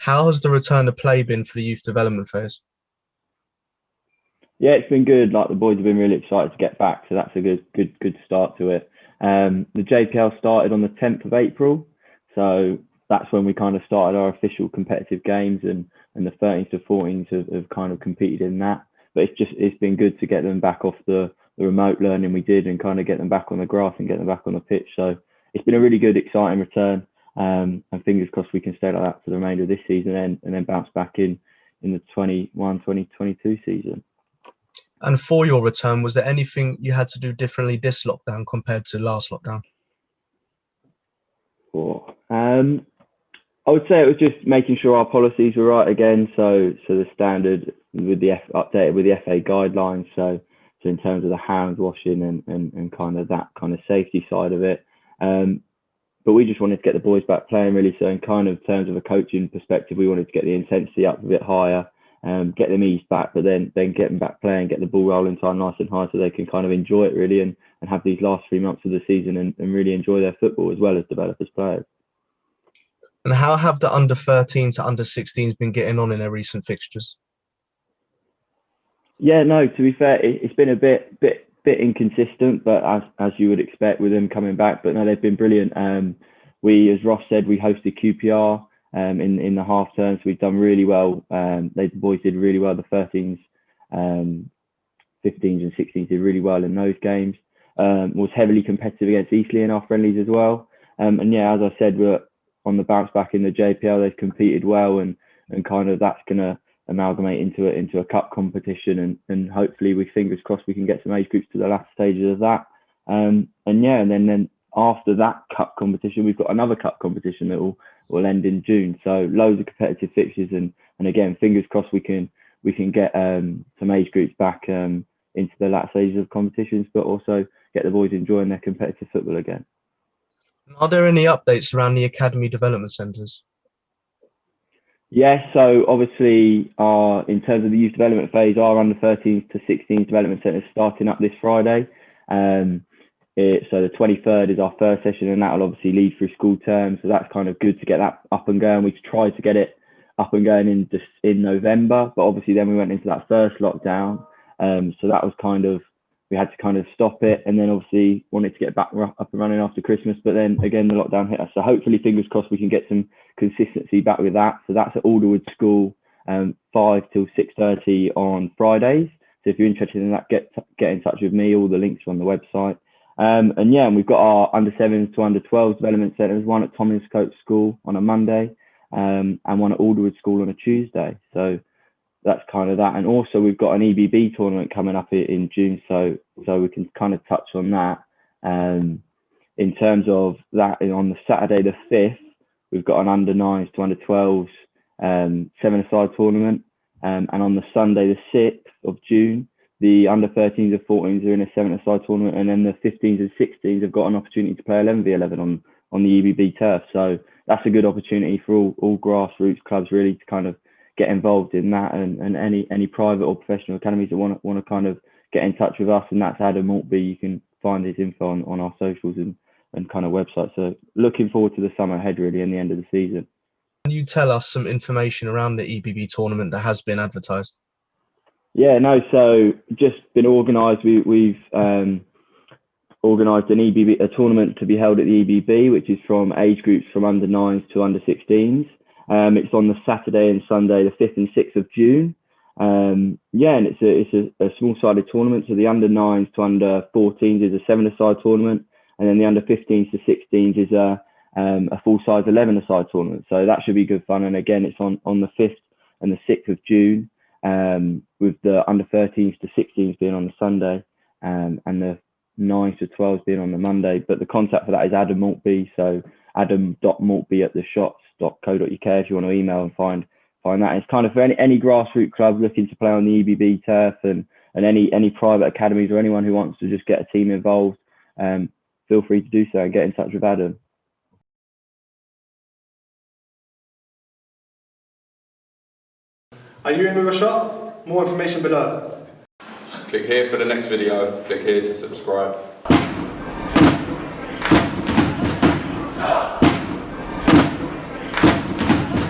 How has the return to play been for the youth development phase? Yeah, it's been good. Like, the boys have been really excited to get back, so that's a good start to it. The JPL started on the 10th of April, so that's when we kind of started our official competitive games, and the 13s to 14s have kind of competed in that. But it's been good to get them back off the remote learning we did and kind of get them back on the grass and get them back on the pitch. So it's been a really good, exciting return, and fingers crossed we can stay like that for the remainder of this season and then bounce back in the 21-2022 season. And for your return, was there anything you had to do differently this lockdown compared to last lockdown? I would say it was just making sure our policies were right again. So the standard with the updated with the FA guidelines. So in terms of the hand washing and kind of that kind of safety side of it. But we just wanted to get the boys back playing really. So in kind of terms of a coaching perspective, we wanted to get the intensity up a bit higher, get them eased back, but then get them back playing, get the ball rolling time nice and high so they can kind of enjoy it really and have these last 3 months of the season and really enjoy their football as well as develop as players. And how have the under 13s to under 16s been getting on in their recent fixtures? Yeah, no, to be fair, it's been a bit inconsistent, but as you would expect with them coming back. But no, they've been brilliant. We, as Ross said, we hosted QPR in the half term, so we've done really well. The boys did really well. The 13s, 15s, and 16s did really well in those games. Was heavily competitive against Eastleigh in our friendlies as well. And yeah, as I said, we're on the bounce back in the JPL. They've competed well, and kind of that's going to amalgamate into a cup competition, and hopefully, we fingers crossed, we can get some age groups to the last stages of that. And then after that cup competition, we've got another cup competition that will end in June. So loads of competitive fixtures, and again, fingers crossed we can get some age groups back into the last stages of competitions, but also get the boys enjoying their competitive football again. Are there any updates around the academy development centres? Yes, so obviously, in terms of the youth development phase, our under 13s to 16s development centre is starting up this Friday. So the 23rd is our first session, and that will obviously lead through school term. So that's kind of good to get that up and going. We tried to get it up and going in November, but obviously then we went into that first lockdown. So that was kind of, we had to kind of stop it, and then obviously wanted to get back up and running after Christmas, but then again the lockdown hit us. So hopefully, fingers crossed, we can get some consistency back with that. So that's at Alderwood School, 5 till 6:30 on Fridays. So if you're interested in that, get in touch with me. All the links are on the website. And we've got our under 7s to under 12s development centres, one at Thomascote School on a Monday, and one at Alderwood School on a Tuesday. So that's kind of that. And also we've got an EBB tournament coming up in June, so we can kind of touch on that. In terms of that, on the Saturday the 5th, we've got an under 9s to under 12s 7-a-side tournament, and on the Sunday the 6th of June, the under 13s and 14s are in a 7-a-side tournament, and then the 15s and 16s have got an opportunity to play 11v11 on the EBB turf. So that's a good opportunity for all grassroots clubs really to kind of get involved in that, and any private or professional academies that want to kind of get in touch with us, and that's Adam Maltby. You can find his info on our socials and kind of website. So looking forward to the summer ahead really, and the end of the season. Can you tell us some information around the EBB tournament that has been advertised? Yeah, no, so just been organised. We've organised a tournament to be held at the EBB, which is from age groups from under 9s to under 16s. It's on the Saturday and Sunday, the 5th and 6th of June. And it's a small-sided tournament. So the under 9s to under 14s is a 7-a-side tournament, and then the under 15s to 16s is a full-size 11-a-side tournament. So that should be good fun. And again, it's on the 5th and the 6th of June, with the under 13s to 16s being on the Sunday, and the 9s to 12s being on the Monday. But the contact for that is Adam Maltby. So adam.maltby@theshots.co.uk if you want to email and find that. It's kind of for any grassroots club looking to play on the EBB turf, and any private academies or anyone who wants to just get a team involved, feel free to do so and get in touch with Adam. Are you in with a shot? More information below. Click here for the next video, click here to subscribe.